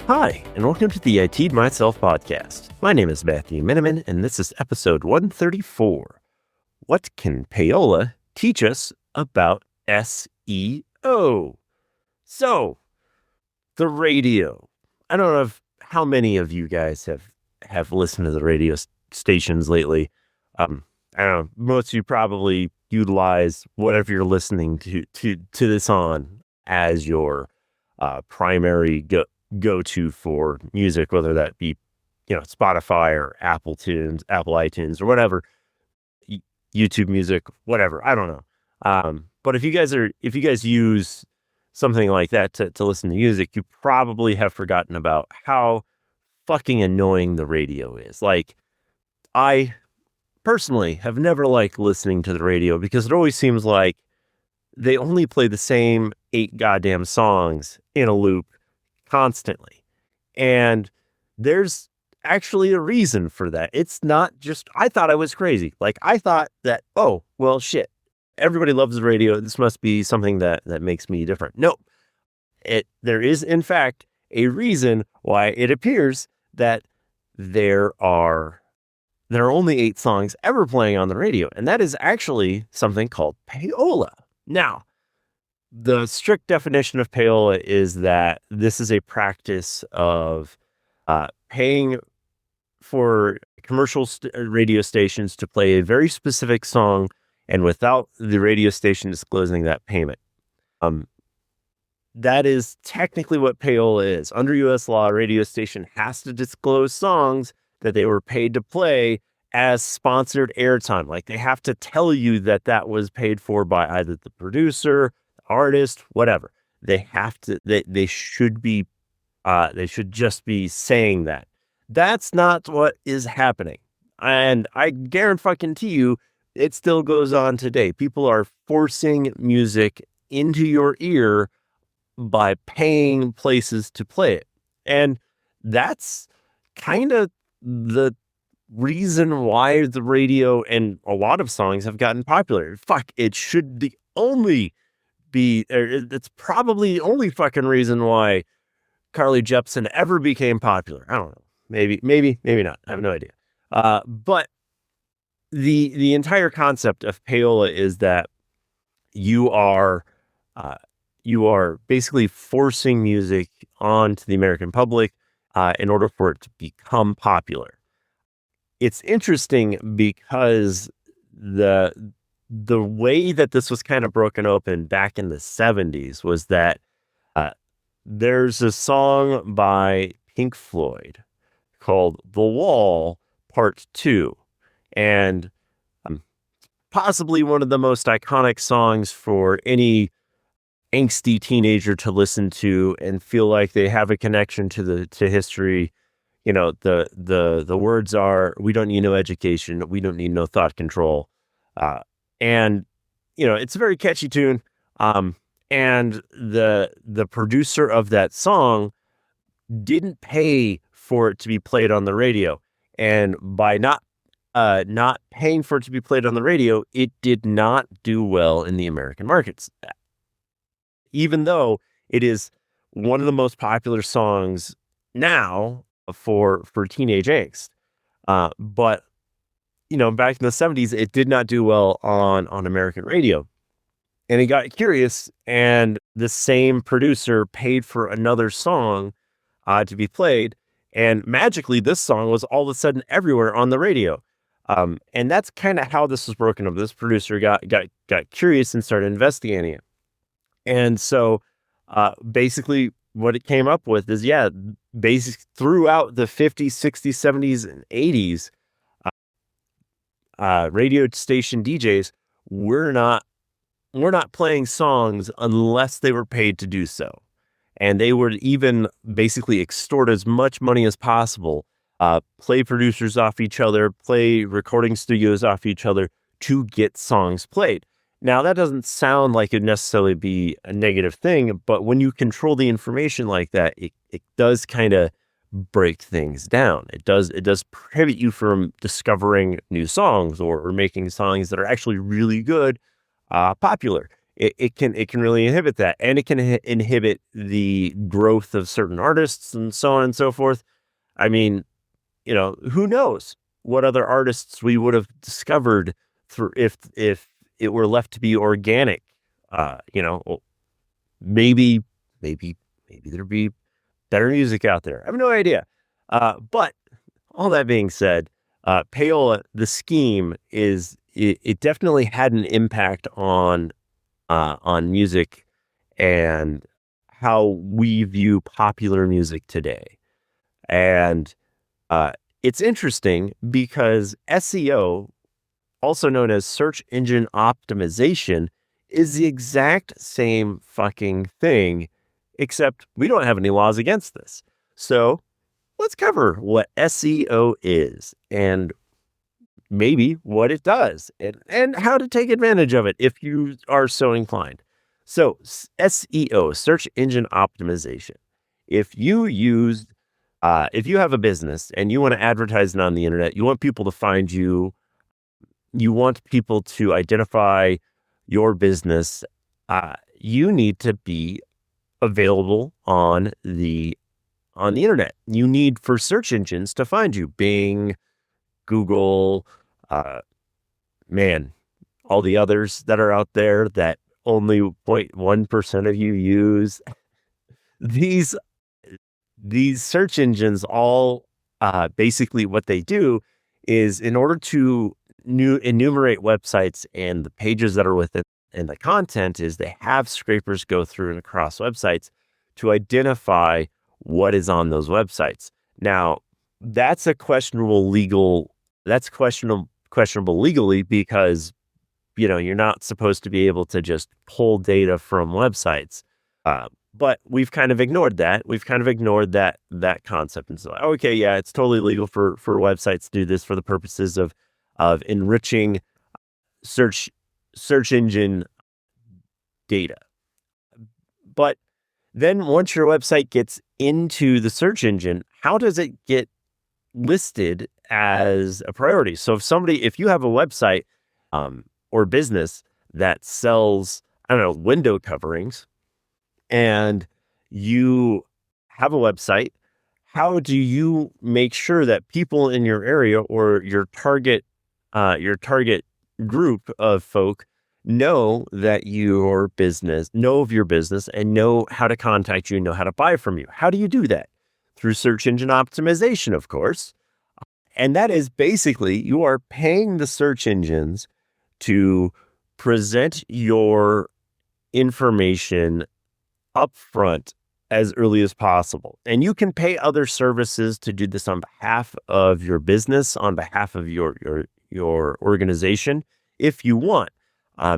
Hi, and welcome to the I T'd Myself podcast. My name is Matthew Miniman, and this is episode 134. What can Payola teach us about SEO? So, the radio. I don't know how many of you guys have listened to the radio stations lately. I don't know. Most of you probably utilize whatever you're listening to this on as your primary go-to for music, whether that be, Spotify or Apple iTunes or whatever, YouTube Music, whatever. I don't know. But if you guys use something like that to listen to music, you probably have forgotten about how fucking annoying the radio is. Like, I personally have never liked listening to the radio because it always seems like they only play the same 8 goddamn songs in a loop constantly. And there's actually a reason for that. It's not just, I thought I was crazy. Like, I thought that, oh, well, shit, everybody loves the radio. This must be something that makes me different. No, there is, in fact, a reason why it appears that there are only 8 songs ever playing on the radio. And that is actually something called Payola. Now, the strict definition of Payola is that this is a practice of paying for commercial radio stations to play a very specific song, and without the radio station disclosing that payment. That is technically what Payola is. Under U.S. law, a radio station has to disclose songs that they were paid to play as sponsored airtime. Like, they have to tell you that was paid for by either the producer, artist, whatever. They should just be saying that. That's not what is happening. And I guarantee you, it still goes on today. People are forcing music into your ear by paying places to play it. And that's kind of the reason why the radio and a lot of songs have gotten popular. Fuck, it should it's probably the only fucking reason why Carly Jepsen ever became popular. I don't know. Maybe not. I have no idea. But the entire concept of Payola is that you are basically forcing music onto the American public in order for it to become popular. It's interesting because the way that this was kind of broken open back in the 70s was that there's a song by Pink Floyd called The Wall Part 2. And possibly one of the most iconic songs for any angsty teenager to listen to and feel like they have a connection to history. The words are, "We don't need no education. We don't need no thought control." And it's a very catchy tune. And the producer of that song didn't pay for it to be played on the radio. And by not paying for it to be played on the radio, it did not do well in the American markets. Even though it is one of the most popular songs now for teenage angst. But back in the 70s, it did not do well on American radio. And he got curious, and the same producer paid for another song to be played. And magically, this song was all of a sudden everywhere on the radio. And that's kind of how this was broken up. This producer got curious and started investigating it. And so basically what it came up with is, throughout the 50s, 60s, 70s, and 80s, radio station DJs were not playing songs unless they were paid to do so. And they would even basically extort as much money as possible, play producers off each other, play recording studios off each other to get songs played. Now, that doesn't sound like it'd necessarily be a negative thing, but when you control the information like that, it does kind of break things down. It does prohibit you from discovering new songs or making songs that are actually really good popular. it can really inhibit that, and it can inhibit the growth of certain artists and so on and so forth. I mean, who knows what other artists we would have discovered through if it were left to be organic. Well, maybe there'd be better music out there. I have no idea. But all that being said, Payola, the scheme it definitely had an impact on music and how we view popular music today. And it's interesting because SEO, also known as search engine optimization, is the exact same fucking thing, except we don't have any laws against this. So let's cover what SEO is and maybe what it does and how to take advantage of it if you are so inclined. So SEO, search engine optimization. If you have a business and you want to advertise it on the internet, you want people to find you, you want people to identify your business, you need to be available on the internet. You need for search engines to find you. Bing, Google, all the others that are out there that only 0.1% of you use. These search engines all basically what they do is, in order to enumerate websites and the pages that are within and the content, is they have scrapers go through and across websites to identify what is on those websites. Now, that's questionable legally, because you're not supposed to be able to just pull data from websites. But we've kind of ignored that. We've kind of ignored that concept and so, okay, yeah, it's totally legal for websites to do this for the purposes of enriching search engine data. But then once your website gets into the search engine, how does it get listed as a priority? So if you have a website or business that sells, I don't know, window coverings, and you have a website, how do you make sure that people in your area or your target group of folk know of your business and know how to contact you and know how to buy from you? How do you do that? Through search engine optimization, of course. And that is basically, you are paying the search engines to present your information upfront as early as possible. And you can pay other services to do this on behalf of your business, on behalf of your organization, if you want.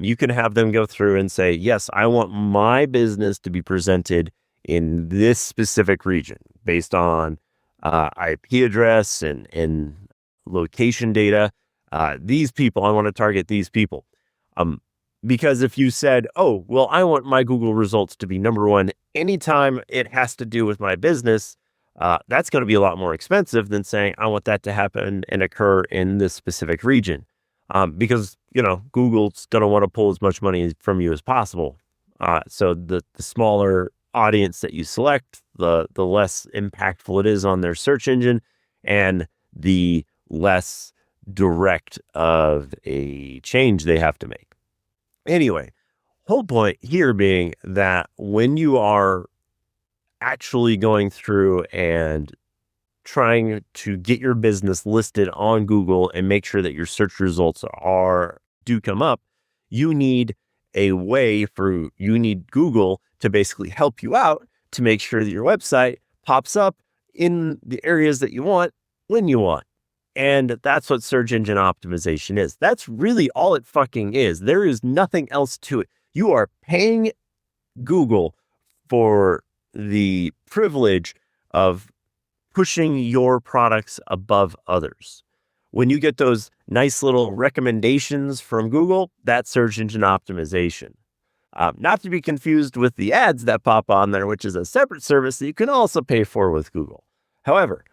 You can have them go through and say, yes, I want my business to be presented in this specific region based on IP address and location data. These people, I want to target these people. Because if you said, oh, well, I want my Google results to be number one anytime it has to do with my business, that's going to be a lot more expensive than saying, I want that to happen and occur in this specific region. Because, Google's going to want to pull as much money from you as possible. So the smaller audience that you select, the less impactful it is on their search engine, and the less direct of a change they have to make. Anyway, whole point here being that when you are actually going through and trying to get your business listed on Google and make sure that your search results do come up, you need Google to basically help you out to make sure that your website pops up in the areas that you want when you want. And that's what search engine optimization is. That's really all it fucking is. There is nothing else to it. You are paying Google for the privilege of pushing your products above others. When you get those nice little recommendations from Google, that's search engine optimization. Not to be confused with the ads that pop on there, which is a separate service that you can also pay for with Google. However,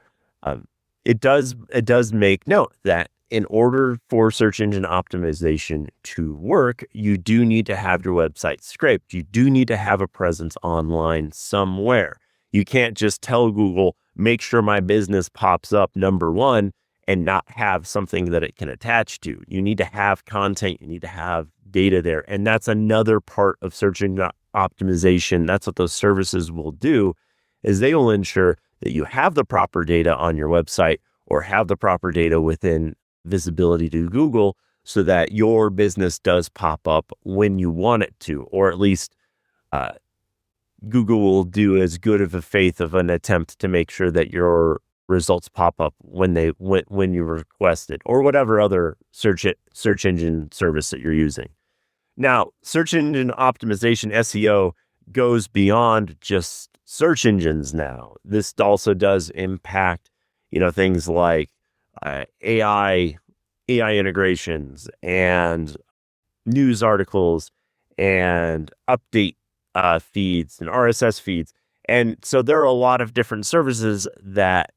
it does make note that in order for search engine optimization to work, you do need to have your website scraped. You do need to have a presence online somewhere. You can't just tell Google, make sure my business pops up number one, and not have something that it can attach to. You need to have content. You need to have data there. And that's another part of search engine optimization. That's what those services will do, is they will ensure that you have the proper data on your website or have the proper data within visibility to Google so that your business does pop up when you want it to, or at least Google will do as good of a faith of an attempt to make sure that your results pop up when you request it, or whatever other search engine service that you're using. Now, search engine optimization, SEO, goes beyond just search engines now. This also does impact, things like AI integrations and news articles and update feeds and RSS feeds. And so there are a lot of different services that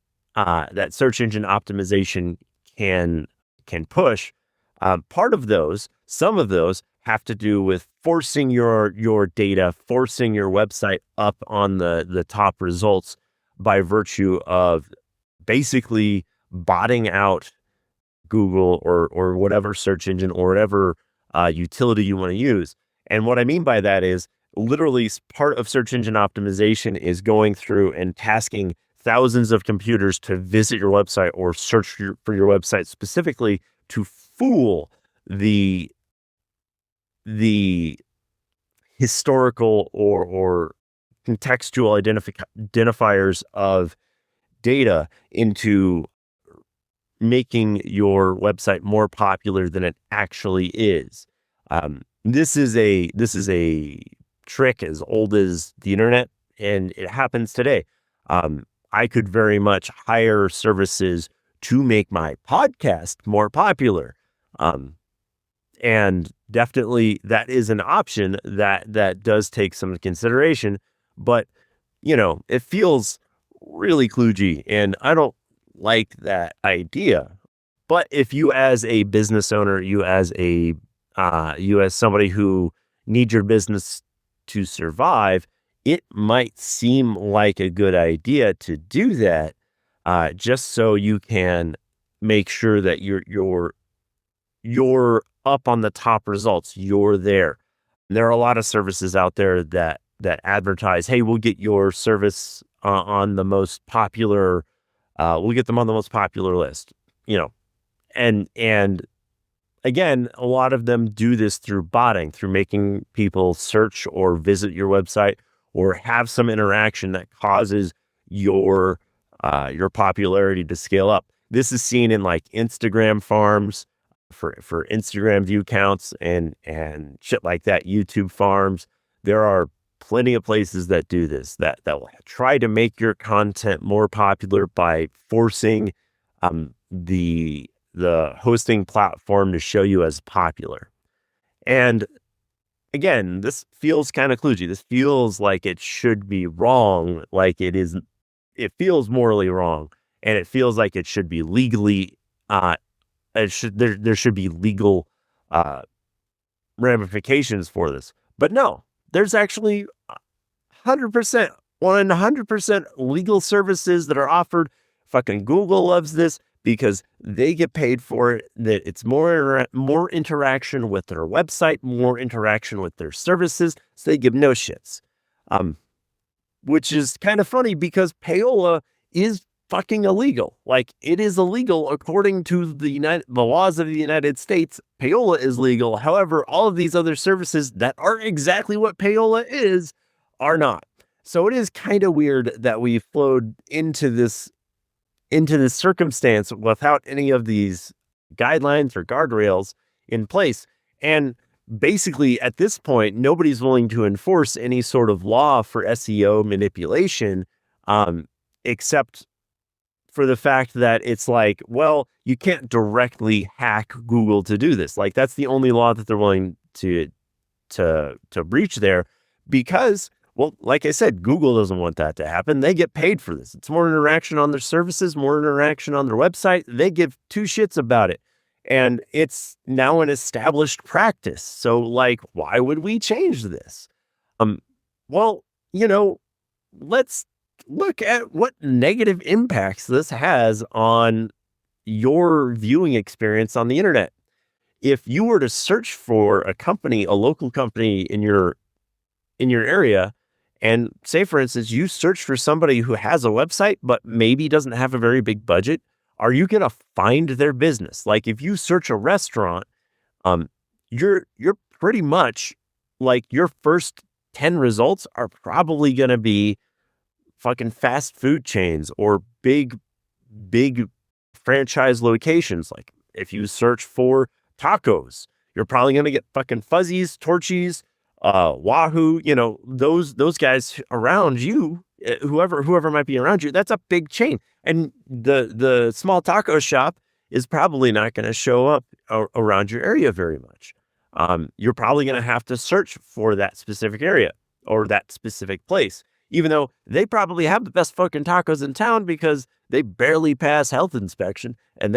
search engine optimization can push. Some of those have to do with forcing your data, forcing your website up on the top results by virtue of basically botting out Google or whatever search engine or whatever utility you want to use. And what I mean by that is literally part of search engine optimization is going through and tasking thousands of computers to visit your website or search for your website specifically to fool the historical or contextual identifiers of data into making your website more popular than it actually is. This is a trick as old as the internet, and it happens today. I could very much hire services to make my podcast more popular. And definitely that is an option that does take some consideration, but it feels really kludgy and I don't like that idea. But if you as a business owner, you as somebody who needs your business to survive, it might seem like a good idea to do that, just so you can make sure that you're up on the top results. You're there. There are a lot of services out there that advertise, hey, we'll get your service on the most popular. We'll get them on the most popular list. And again, a lot of them do this through botting, through making people search or visit your website or have some interaction that causes your popularity to scale up. This is seen in like Instagram farms for Instagram view counts and shit like that, YouTube farms. There are plenty of places that do this, that will try to make your content more popular by forcing the hosting platform to show you as popular. And again, this feels kind of kludgy. This feels like it should be wrong, like it is. It feels morally wrong, and it feels like it should be legally. There should be legal ramifications for this. But no, there's actually 100% legal services that are offered. Fucking Google loves this because they get paid for it. That it's more interaction with their website, more interaction with their services. So they give no shits. Which is kind of funny because Payola is fucking illegal. Like, it is illegal according to the laws of the United States. Payola is legal. However, all of these other services that are exactly what Payola is are not. So it is kind of weird that we flowed into this circumstance without any of these guidelines or guardrails in place. And basically, at this point, nobody's willing to enforce any sort of law for SEO manipulation, except for the fact that it's like, well, you can't directly hack Google to do this. Like, that's the only law that they're willing to breach there, because, well, like I said, Google doesn't want that to happen. They get paid for this. It's more interaction on their services, more interaction on their website. They give two shits about it. And it's now an established practice. So like, why would we change this? Um, well, you know, let's look at what negative impacts this has on your viewing experience on the internet. If you were to search for a company, a local company in your area, and say, for instance, you search for somebody who has a website, but maybe doesn't have a very big budget, are you going to find their business? Like if you search a restaurant, um, you're pretty much like your first 10 results are probably going to be fucking fast food chains or big franchise locations. Like if you search for tacos, you're probably going to get fucking Fuzzies, Torchies, Wahoo, those guys around you, whoever might be around you, that's a big chain. And the small taco shop is probably not going to show up around your area very much. You're probably going to have to search for that specific area or that specific place, even though they probably have the best fucking tacos in town because they barely pass health inspection and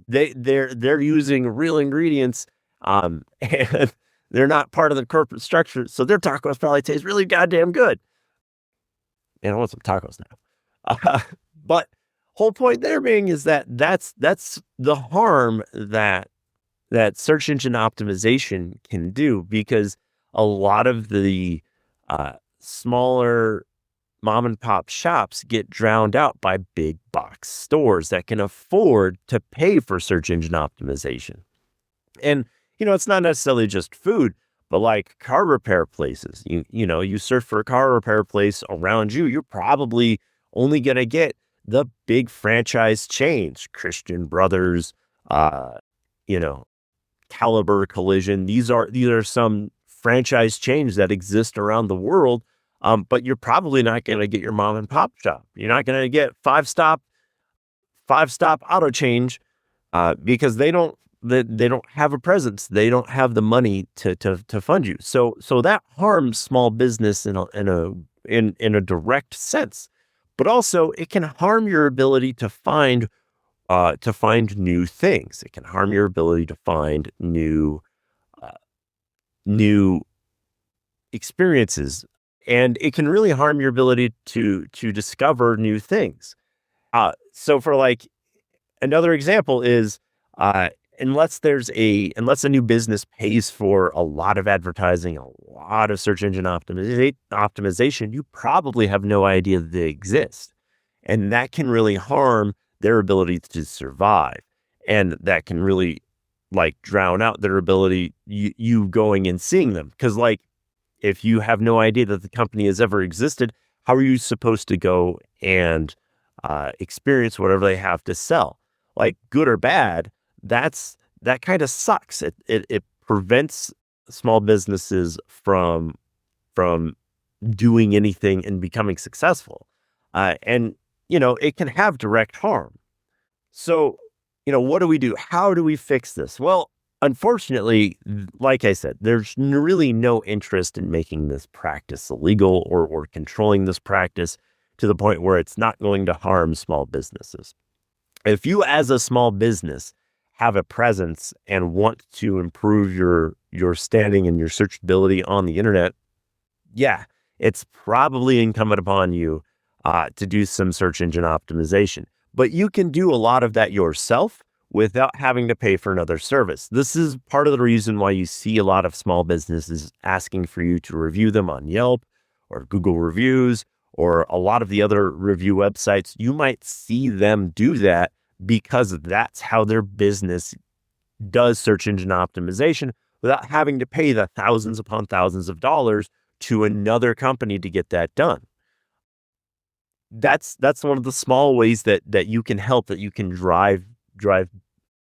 they're using real ingredients, and they're not part of the corporate structure. So their tacos probably taste really goddamn good. And I want some tacos now. But whole point there being is that's the harm that search engine optimization can do, because a lot of the smaller mom and pop shops get drowned out by big box stores that can afford to pay for search engine optimization. And, it's not necessarily just food, but like car repair places. You search for a car repair place around you, you're probably only going to get the big franchise chains, Christian Brothers, Caliber Collision. These are some franchise chains that exist around the world. But you're probably not going to get your mom and pop shop. You're not going to get five stop auto change, because they don't have a presence. They don't have the money to fund you. So that harms small business in a direct sense, but also it can harm your ability to find new things. It can harm your ability to find new experiences. And it can really harm your ability to discover new things. So for like another example is, unless a new business pays for a lot of advertising, a lot of search engine optimization, you probably have no idea that they exist. And that can really harm their ability to survive. And that can really like drown out their ability, you going and seeing them. Because like, if you have no idea that the company has ever existed, how are you supposed to go and experience whatever they have to sell? Like good or bad, that kind of sucks. It prevents small businesses from doing anything and becoming successful. And it can have direct harm. So, what do we do? How do we fix this? Well, unfortunately, like I said, there's really no interest in making this practice illegal or controlling this practice to the point where it's not going to harm small businesses. If you as a small business have a presence and want to improve your standing and your searchability on the internet, yeah, it's probably incumbent upon you to do some search engine optimization. But you can do a lot of that yourself without having to pay for another service. This is part of the reason why you see a lot of small businesses asking for you to review them on Yelp or Google Reviews or a lot of the other review websites. You might see them do that because that's how their business does search engine optimization without having to pay the thousands upon thousands of dollars to another company to get that done. That's one of the small ways that you can help, that you can drive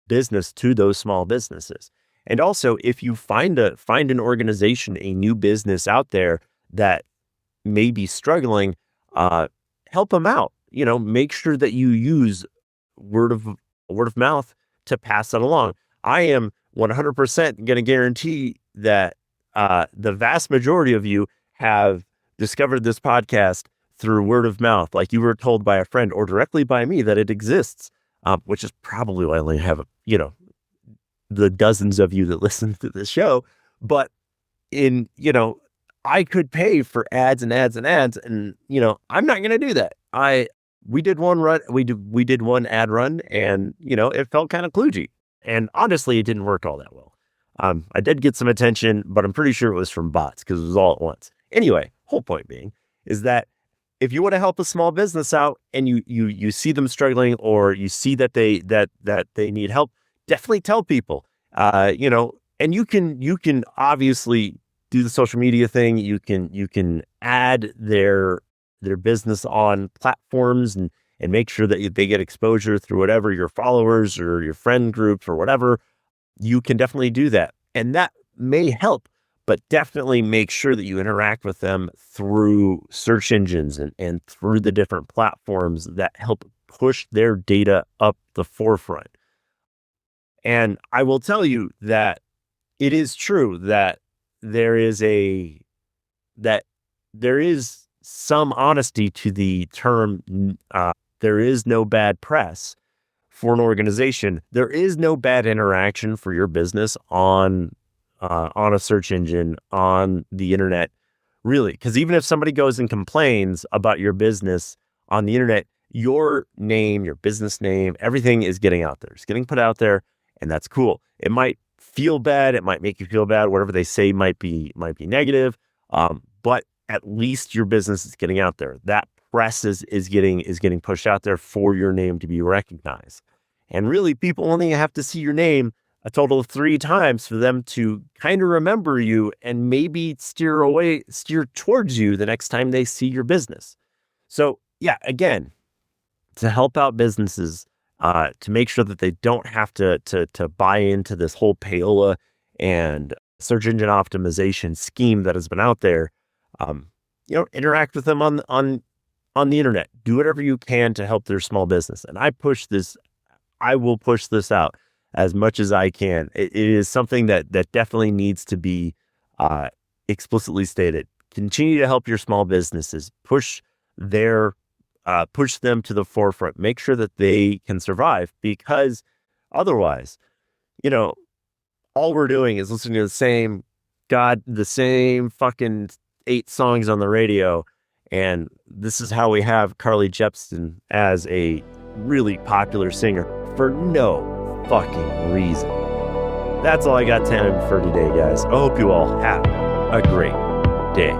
business to those small businesses. And also, if you find an organization, a new business out there that may be struggling, help them out. Make sure that you use word of mouth to pass that along. I am 100% going to guarantee that the vast majority of you have discovered this podcast through word of mouth, like you were told by a friend or directly by me that it exists, which is probably why I only have the dozens of you that listen to this show, but I could pay for ads and ads and ads, and I'm not going to do that. We did one run, we did one ad run, and it felt kind of kludgy, and honestly, it didn't work all that well. I did get some attention, but I'm pretty sure it was from bots because it was all at once. Anyway, whole point being is that if you want to help a small business out and you see them struggling, or you see that they need help, definitely tell people. And you can obviously do the social media thing. You can add their business on platforms and make sure that they get exposure through whatever your followers or your friend groups or whatever. You can definitely do that, and that may help. But definitely make sure that you interact with them through search engines and through the different platforms that help push their data up the forefront. And I will tell you that it is true that there is some honesty to the term, there is no bad press for an organization. There is no bad interaction for your business on a search engine, on the internet, really. Because even if somebody goes and complains about your business on the internet, your name, your business name, everything is getting out there. It's getting put out there, and that's cool. It might feel bad. It might make you feel bad. Whatever they say might be negative. But at least your business is getting out there. That press is getting pushed out there for your name to be recognized. And really, people only have to see your name a total of 3 times for them to kind of remember you and maybe steer towards you the next time they see your business. So yeah, again, to help out businesses, to make sure that they don't have to buy into this whole Payola and search engine optimization scheme that has been out there, interact with them on the internet. Do whatever you can to help their small business. And I will push this out as much as I can. It is something that definitely needs to be explicitly stated. Continue to help your small businesses, push them to the forefront, make sure that they can survive, because otherwise, all we're doing is listening to the same fucking 8 songs on the radio. And this is how we have Carly Jepsen as a really popular singer for no fucking reason. That's all I got time for today, guys. I hope you all have a great day.